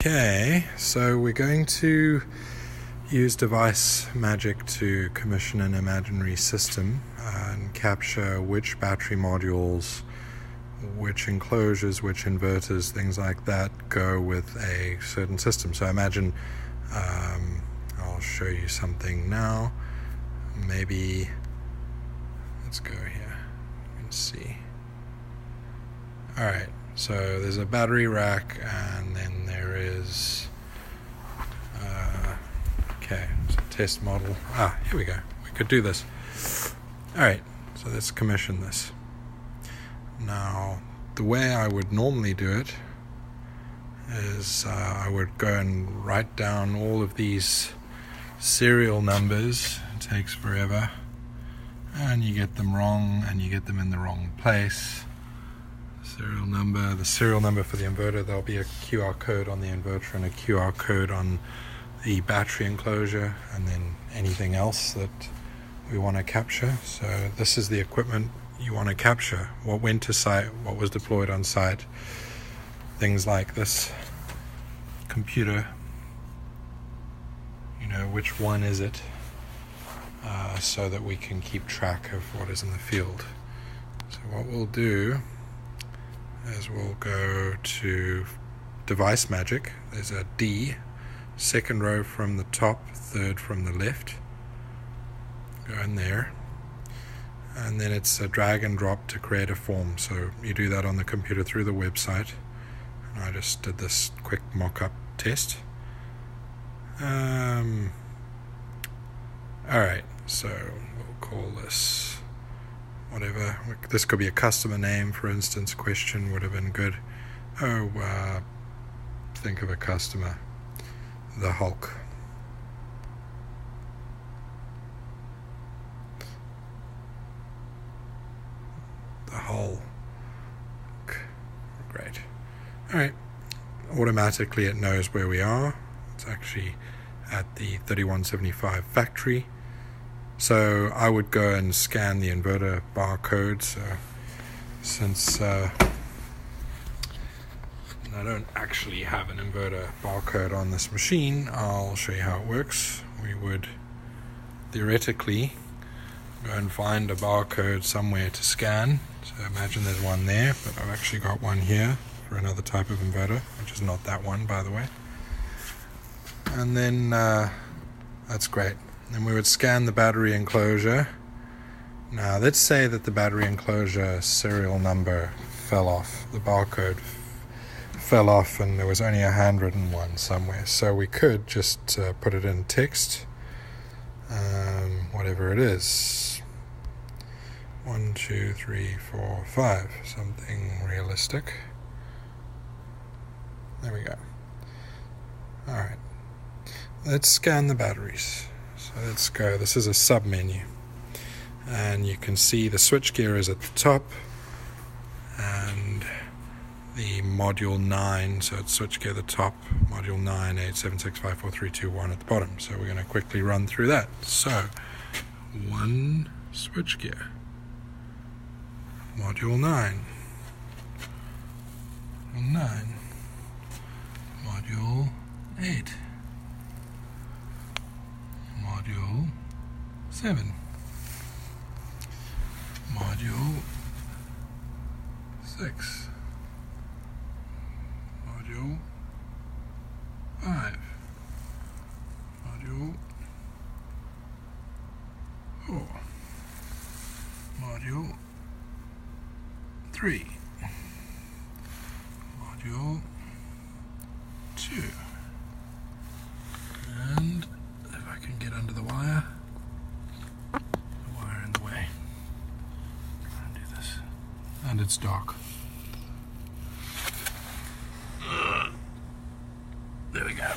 Okay, so we're going to use device magic to commission an imaginary system and capture which battery modules, which enclosures, which inverters, things like that go with a certain system. So imagine, I'll show you something now. Maybe, let's go here and see. Alright, so there's a battery rack, and then there is okay, so test model. Here we go. We could do this. Alright, so let's commission this. Now, the way I would normally do it is I would go and write down all of these serial numbers. It takes forever, and you get them wrong, and you get them in the wrong place. The serial number for the inverter, there'll be a QR code on the inverter and a QR code on the battery enclosure, and then anything else that we want to capture. So this is the equipment you want to capture, what went to site, what was deployed on site, things like this computer, which one is it, so that we can keep track of what is in the field. So what we'll do is we'll go to device magic. There's a D, second row from the top, third from the left. Go in there, and then it's a drag and drop to create a form. So you do that on the computer through the website, and I just did this quick mock-up test. Alright, so we'll call this whatever. This could be a customer name, for instance. Question would have been good. Think of a customer. The Hulk. The Hulk. Great. Alright. Automatically it knows where we are. It's actually at the 3175 factory. So I would go and scan the inverter barcode. So since I don't actually have an inverter barcode on this machine, I'll show you how it works. We would theoretically go and find a barcode somewhere to scan. So imagine there's one there, but I've actually got one here for another type of inverter, which is not that one, by the way. And then that's great. Then we would scan the battery enclosure. Now let's say that the battery enclosure serial number fell off. The barcode fell off and there was only a handwritten one somewhere. So we could just put it in text, whatever it is. 1, 2, 3, 4, 5. Something realistic. There we go. Alright. Let's scan the batteries. So let's go. This is a sub menu, and you can see the switchgear is at the top, and the module 9. So it's switchgear at the top, module 9 8765432 at the bottom. So we're going to quickly run through that. So 1 switchgear, module 9, module 8. Module 7, Module 6, Module 5, Module 4, Module 3, Module 2, and if I can get under the wire in the way. Try and do this. And it's dark. There we go.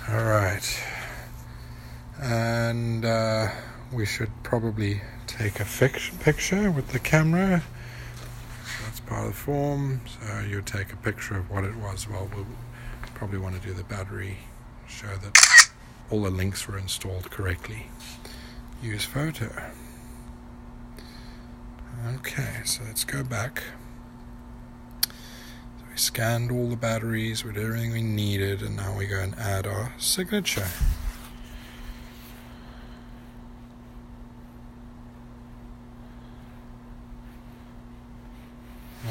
Alright. And we should probably take a picture with the camera. That's part of the form. So you take a picture of what it was. Well, we'll probably want to do the battery, show that all the links were installed correctly. Use photo. Okay, so let's go back. So we scanned all the batteries, we did everything we needed, and now we go and add our signature.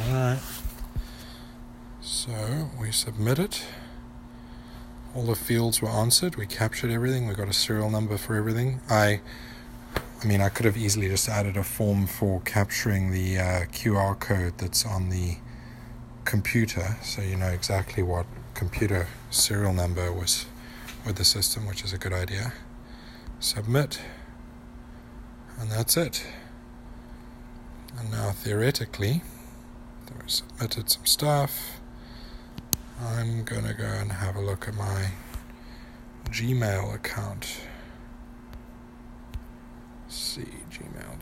Alright, so we submit it. All the fields were answered, we captured everything, we got a serial number for everything. I could have easily just added a form for capturing the QR code that's on the computer, so you know exactly what computer serial number was with the system, which is a good idea. Submit, and that's it. And now theoretically, we submitted some stuff. I'm gonna go and have a look at my Gmail account. Let's see, Gmail.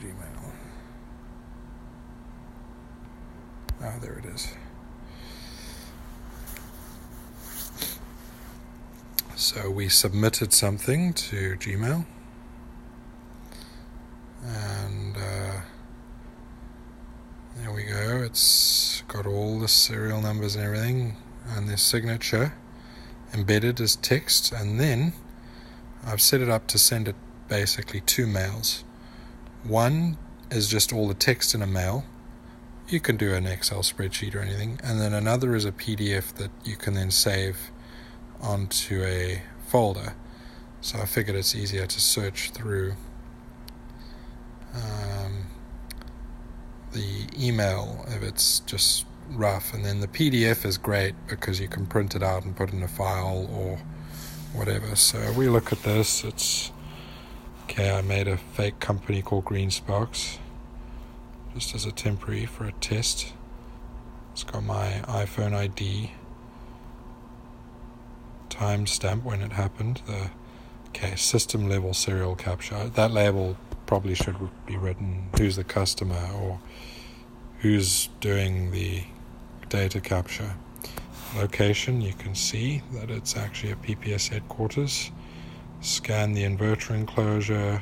Ah, there it is. So we submitted something to Gmail, and there we go. It's got all the serial numbers and everything, and the signature embedded as text, and then I've set it up to send it basically two mails. One is just all the text in a mail. You can do an Excel spreadsheet or anything, and then another is a PDF that you can then save onto a folder. So I figured it's easier to search through the email if it's just rough, and then the PDF is great because you can print it out and put it in a file or whatever. So we look at this. It's okay. I made a fake company called GreenSparks just as a temporary for a test. It's got my iPhone ID, timestamp when it happened, the system level serial capture. That label probably should be written who's the customer or who's doing the data capture. Location, you can see that it's actually a PPS headquarters. Scan the inverter enclosure.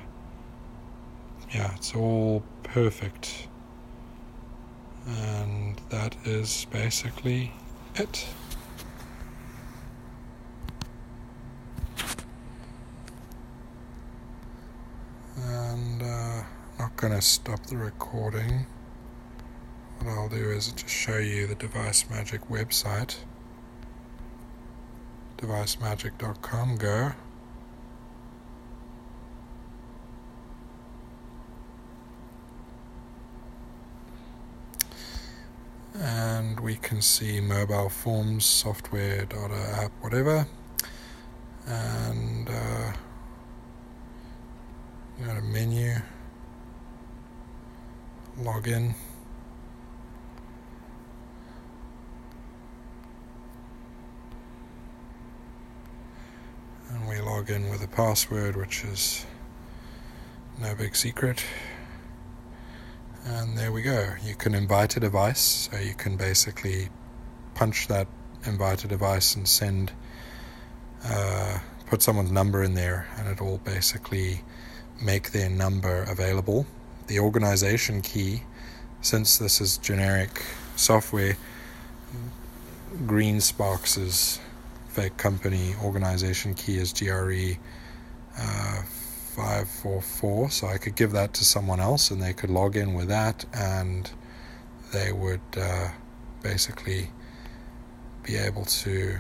Yeah, it's all perfect. And that is basically it. And not going to stop the recording. What I'll do is just show you the Device Magic website. DeviceMagic.com, go. And we can see mobile forms, software, data, app, whatever. And you got a menu, login, and we log in with a password, which is no big secret. And there we go. You can invite a device, so you can basically punch that invite a device and send, put someone's number in there, and it'll basically make their number available. The organization key, since this is generic software, GreenSparks' fake company organization key is GRE 544, so I could give that to someone else and they could log in with that, and they would basically be able to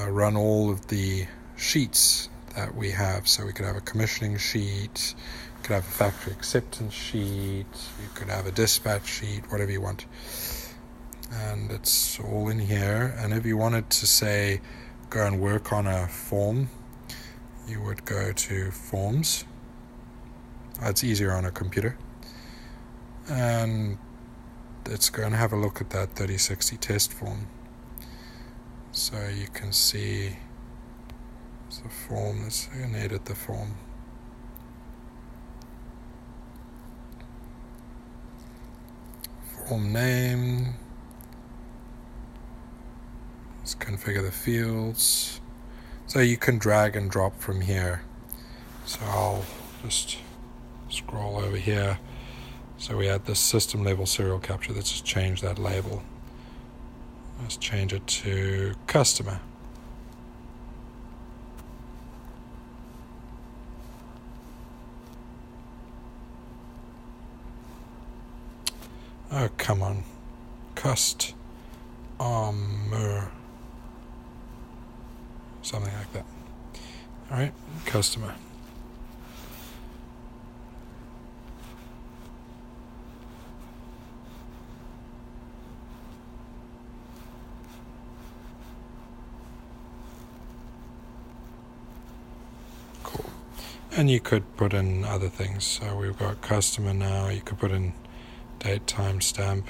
run all of the sheets that we have. So we could have a commissioning sheet, you could have a factory acceptance sheet, you could have a dispatch sheet, whatever you want, and it's all in here. And if you wanted to say go and work on a form, you would go to forms. It's easier on a computer, and it's going to have a look at that 3060 test form. So you can see it's a form. Let's go and edit the form. Form name. Let's configure the fields. So you can drag and drop from here. So I'll just scroll over here. So we had this system level serial capture. Let's just change that label. Let's change it to customer. Oh, come on. Customer. Something like that. Alright, customer. Cool. And you could put in other things. So we've got customer now. You could put in date, timestamp.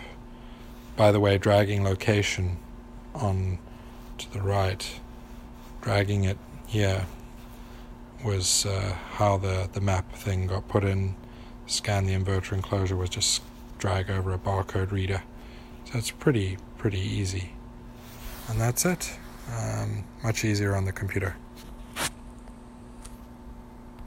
By the way, dragging location on to the right, dragging it here was how the map thing got put in. Scan the inverter enclosure was just drag over a barcode reader. So it's pretty easy. And that's it. Much easier on the computer.